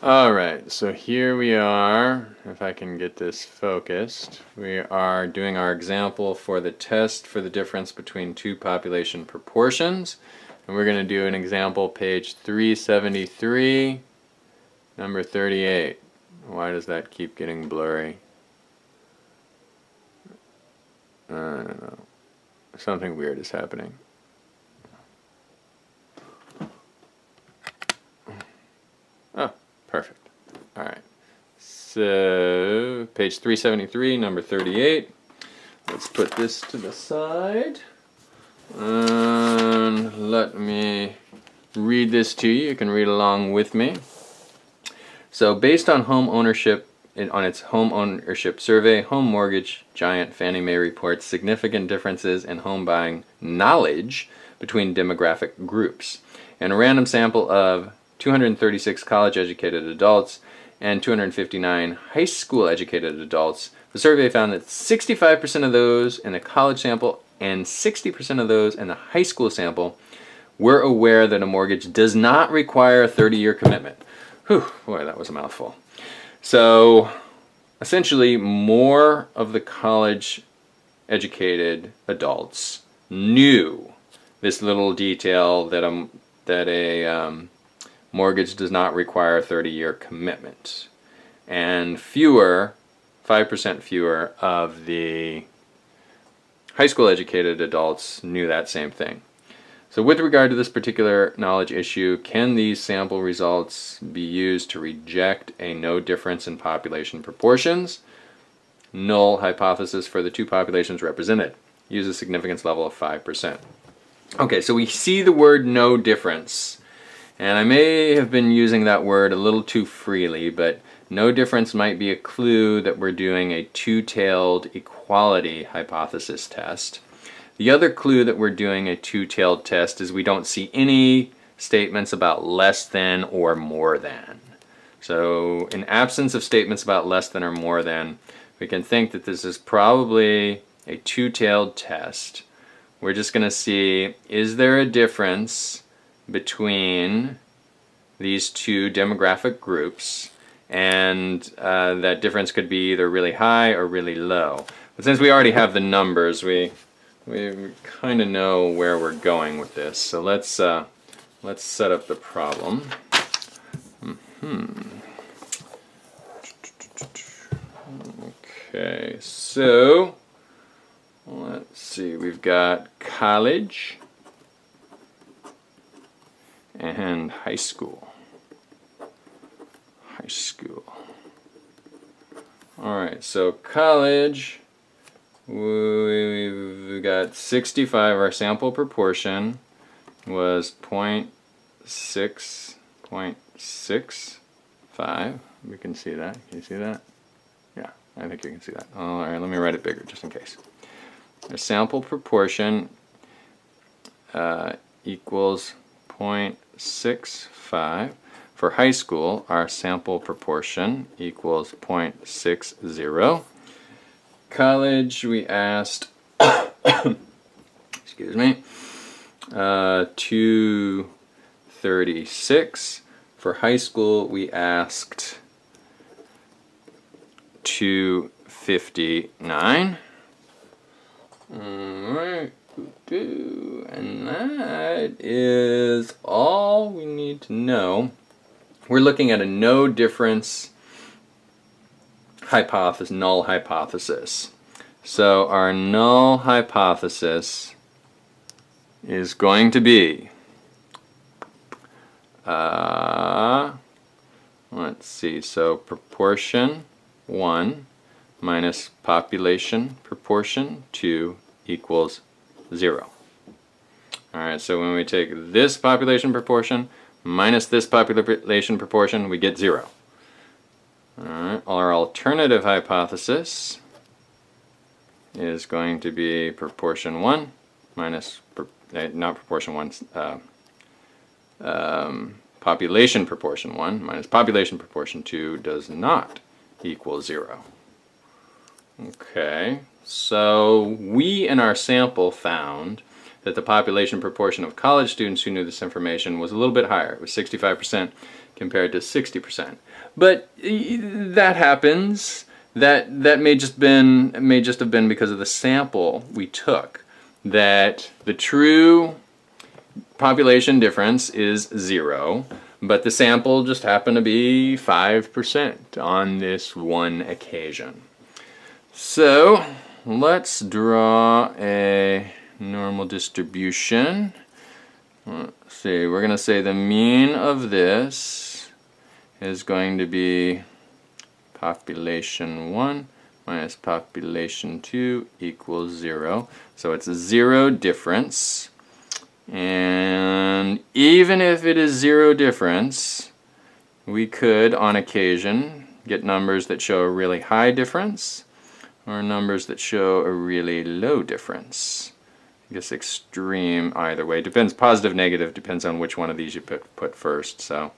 Alright, so here we are, if I can get this focused. We are doing our example for the test for the difference between two population proportions. And we're going to do an example, page 373, number 38. Why does that keep getting blurry? I don't know. Something weird is happening. Oh, perfect. All right. So, page 373, number 38. Let's put this to the side. And let me read this to you. You can read along with me. So, based on home ownership, on its home ownership survey, home mortgage giant Fannie Mae reports significant differences in home buying knowledge between demographic groups. In a random sample of 236 college-educated adults and 259 high school-educated adults, the survey found that 65% of those in the college sample and 60% of those in the high school sample were aware that a mortgage does not require a 30-year commitment. Whew, boy, that was a mouthful. So, essentially, more of the college-educated adults knew this little detail that a mortgage does not require a 30-year commitment. And 5% fewer of the high school educated adults knew that same thing. So with regard to this particular knowledge issue, can these sample results be used to reject a no difference in population proportions? Null hypothesis for the two populations represented. Use a significance level of 5%. Okay, so we see the word no difference. And I may have been using that word a little too freely, but no difference might be a clue that we're doing a two-tailed equality hypothesis test. The other clue that we're doing a two-tailed test is we don't see any statements about less than or more than. So in absence of statements about less than or more than, we can think that this is probably a two-tailed test. We're just going to see, is there a difference between these two demographic groups, and that difference could be either really high or really low. But since we already have the numbers, we kind of know where we're going with this. So let's set up the problem. Okay, so let's see. We've got college and high school. High school. All right, so college, we've got 65. Our sample proportion was 0.65. We can see that. Can you see that? Yeah, I think you can see that. All right, let me write it bigger just in case. Our sample proportion equals 0.65. For high school, our sample proportion equals 0.60. College, we asked, excuse me, 236. For high school, we asked 259. Alright, and that is all we need to know. We're looking at a no difference hypothesis, null hypothesis. So our null hypothesis is going to be, let's see, so proportion 1 minus population proportion 2 equals 0. Alright, so when we take this population proportion minus this population proportion, we get 0. Alright, our alternative hypothesis is going to be proportion 1 minus, not proportion 1, population proportion 1 minus population proportion 2 does not equal 0. Okay, so we in our sample found that the population proportion of college students who knew this information was a little bit higher. It was 65% compared to 60%. But that happens. That may just have been because of the sample we took. That the true population difference is 0, but the sample just happened to be 5% on this one occasion. So let's draw a normal distribution. Let's see, we're going to say the mean of this is going to be population 1 minus population 2 equals 0. So it's a 0 difference. And even if it is 0 difference, we could, on occasion, get numbers that show a really high difference or numbers that show a really low difference. I guess extreme either way. Depends, positive, negative, depends on which one of these you put first. So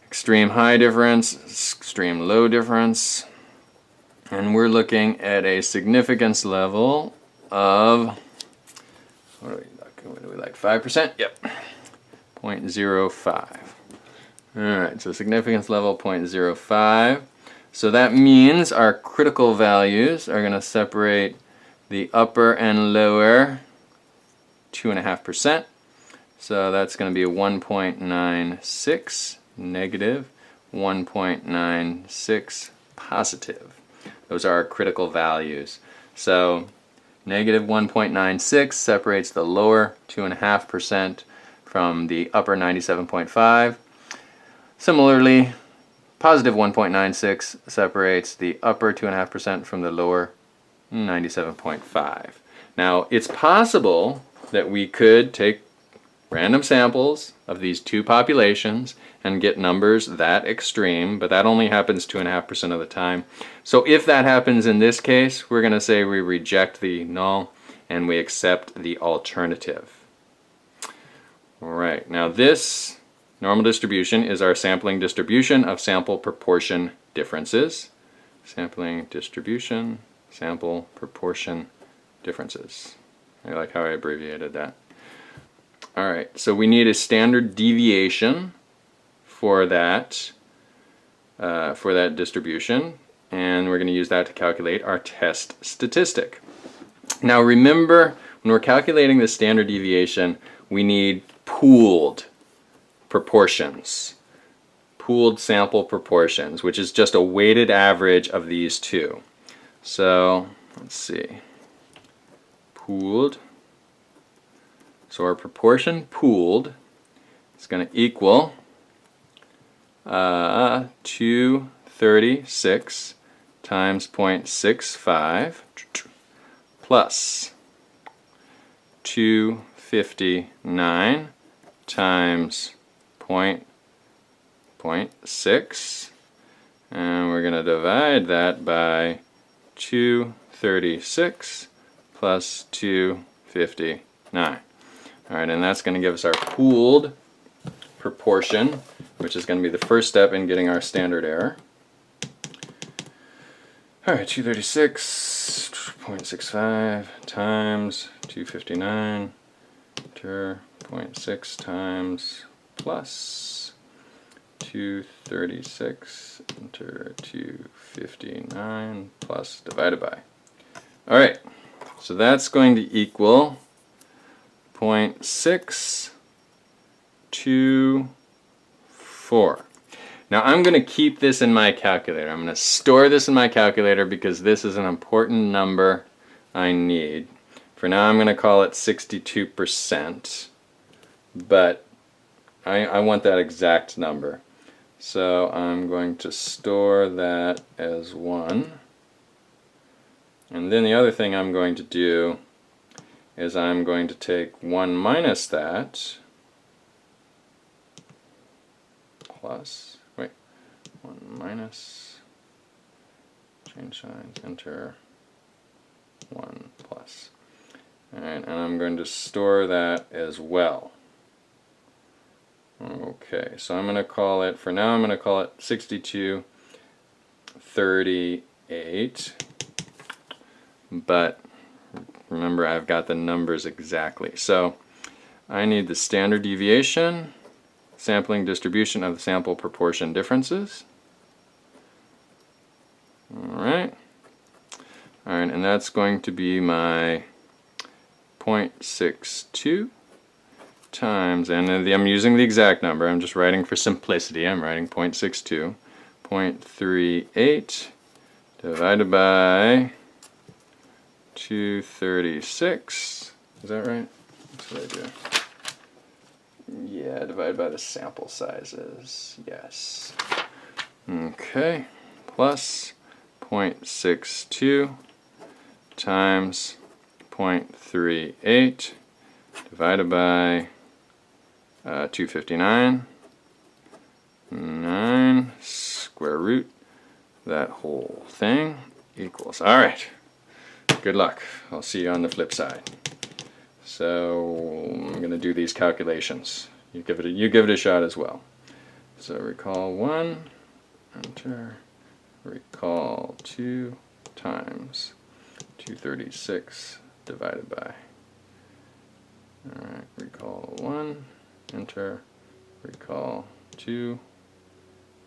extreme high difference, extreme low difference. And we're looking at a significance level of, what do we like, 5%? Yep, 0.05. Alright, so significance level 0.05. So that means our critical values are going to separate the upper and lower 2.5%. So that's going to be 1.96 negative, 1.96 positive. Those are our critical values. So negative 1.96 separates the lower 2.5% from the upper 97.5. Similarly, positive 1.96 separates the upper 2.5% from the lower 97.5. Now, it's possible that we could take random samples of these two populations and get numbers that extreme, but that only happens 2.5% of the time. So if that happens in this case, we're going to say we reject the null and we accept the alternative. All right, now this normal distribution is our sampling distribution of sample proportion differences. Sampling distribution, sample proportion differences. I like how I abbreviated that. Alright, so we need a standard deviation for that distribution, and we're going to use that to calculate our test statistic. Now remember, when we're calculating the standard deviation, we need pooled proportions, pooled sample proportions, which is just a weighted average of these two. So let's see, pooled. So our proportion pooled is going to equal 236 times 0.65 plus 259 times 0.6, and we're going to divide that by 236 plus 259. Alright, and that's going to give us our pooled proportion, which is going to be the first step in getting our standard error. Alright, 236.65 times 259 enter 0.6 times plus 236 enter 259 plus divided by. Alright, so that's going to equal 0.624. Now I'm going to keep this in my calculator. I'm going to store this in my calculator because this is an important number I need. For now I'm going to call it 62%, but I want that exact number. So I'm going to store that as 1. And then the other thing I'm going to do is I'm going to take 1 minus that plus, 1 minus, change signs, enter 1 plus. Alright, and I'm going to store that as well. Okay, so I'm going to call it, for now I'm going to call it 6238, but remember I've got the numbers exactly. So I need the standard deviation, sampling distribution of the sample proportion differences. Alright, and that's going to be my 0.62 times, and I'm using the exact number, I'm just writing for simplicity, I'm writing 0.62, 0.38 divided by 236, is that right? That's what I do. Yeah, divided by the sample sizes, yes. Okay, plus 0.62 times 0.38 divided by 259, 9 square root, that whole thing equals. Alright, good luck. I'll see you on the flip side. So I'm going to do these calculations. You give it a shot as well. So recall 1, enter, recall 2 times 236 divided by. Alright, recall 1, enter, recall 2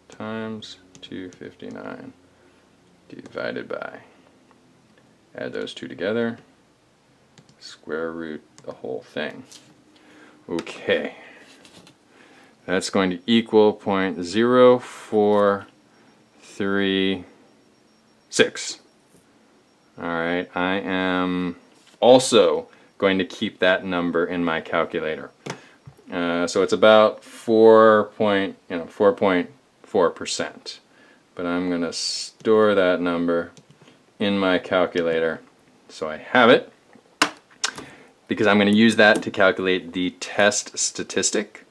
times 259 divided by. Add those two together, square root the whole thing. Okay, that's going to equal 0.0436. Alright, I am also going to keep that number in my calculator. So it's about 4.4%. But I'm going to store that number in my calculator so I have it, because I'm going to use that to calculate the test statistic,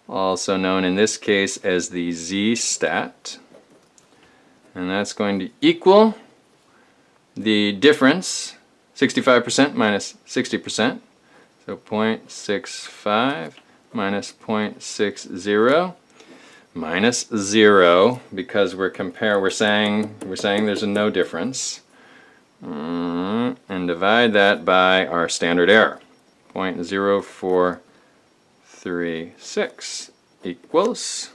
also known in this case as the z-stat. And that's going to equal the difference, 65% minus 60%. So 0.65 minus 0.60 minus 0, because we're saying there's a no difference. And divide that by our standard error, 0.0436 equals.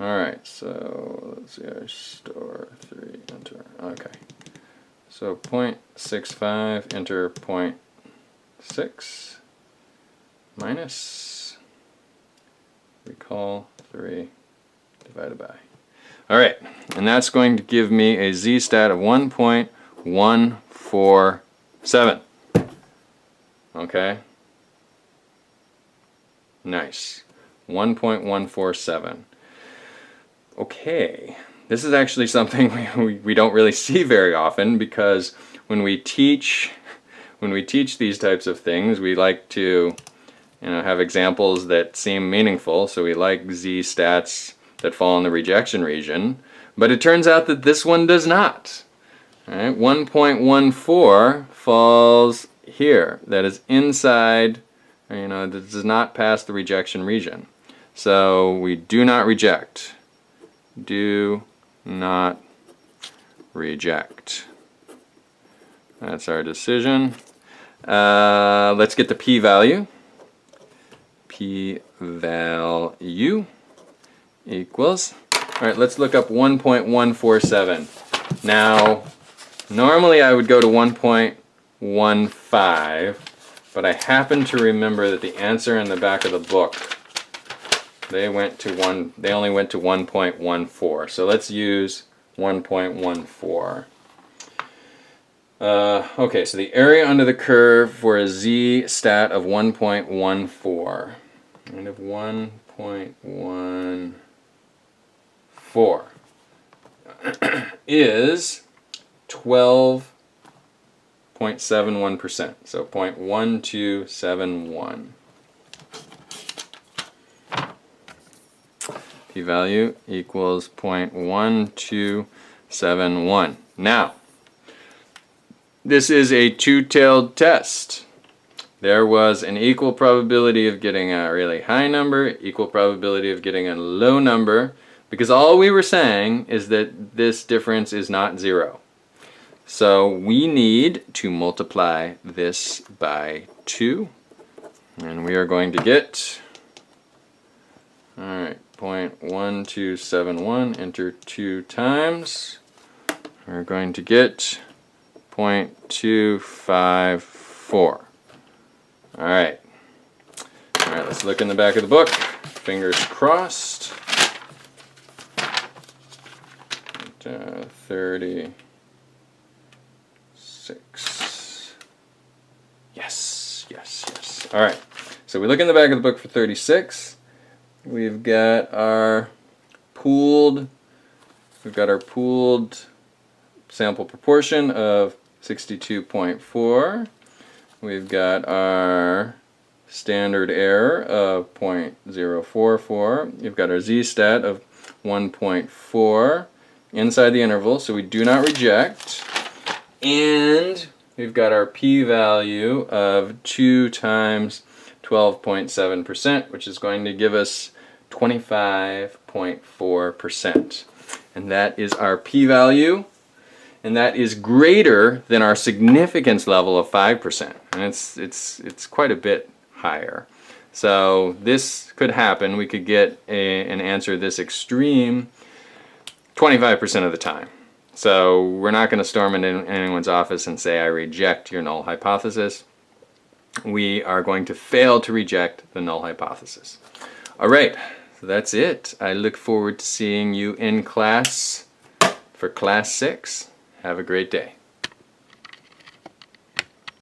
Alright, so let's see, I store 3, enter, okay. So 0.65, enter 0.6 minus, recall 3 divided by. Alright, and that's going to give me a z-stat of 1.147. Okay? Nice. 1.147. Okay, this is actually something we don't really see very often, because when we teach these types of things, we like to have examples that seem meaningful, so we like z-stats that fall in the rejection region, but it turns out that this one does not. Right? 1.14 falls here, that is inside, that does not pass the rejection region. So we do not reject. Do not reject. That's our decision. Let's get the p-value. P-value equals, alright, let's look up 1.147. Now, normally I would go to 1.15, but I happen to remember that the answer in the back of the book, they only went to 1.14. So let's use 1.14. Okay, so the area under the curve for a z-stat of 1.14. And of 1.14 is 12.71%. So 0.1271. P-value equals 0.1271. Now, this is a two-tailed test. There was an equal probability of getting a really high number, equal probability of getting a low number, because all we were saying is that this difference is not 0. So we need to multiply this by 2. And we are going to get, alright, 0.1271, enter 2 times. We're going to get 0.254. Alright. Alright, let's look in the back of the book. Fingers crossed. 36. Yes, yes, yes. Alright, so we look in the back of the book for 36. We've got our pooled sample proportion of 62.4. We've got our standard error of 0.044. We've got our z-stat of 1.4 inside the interval, so we do not reject. And we've got our p-value of 2 times 12.7%, which is going to give us 25.4%. And that is our p-value, and that is greater than our significance level of 5%. And it's quite a bit higher. So this could happen. We could get an answer this extreme 25% of the time. So we're not going to storm into anyone's office and say, I reject your null hypothesis. We are going to fail to reject the null hypothesis. All right, so that's it. I look forward to seeing you in class for class 6. Have a great day.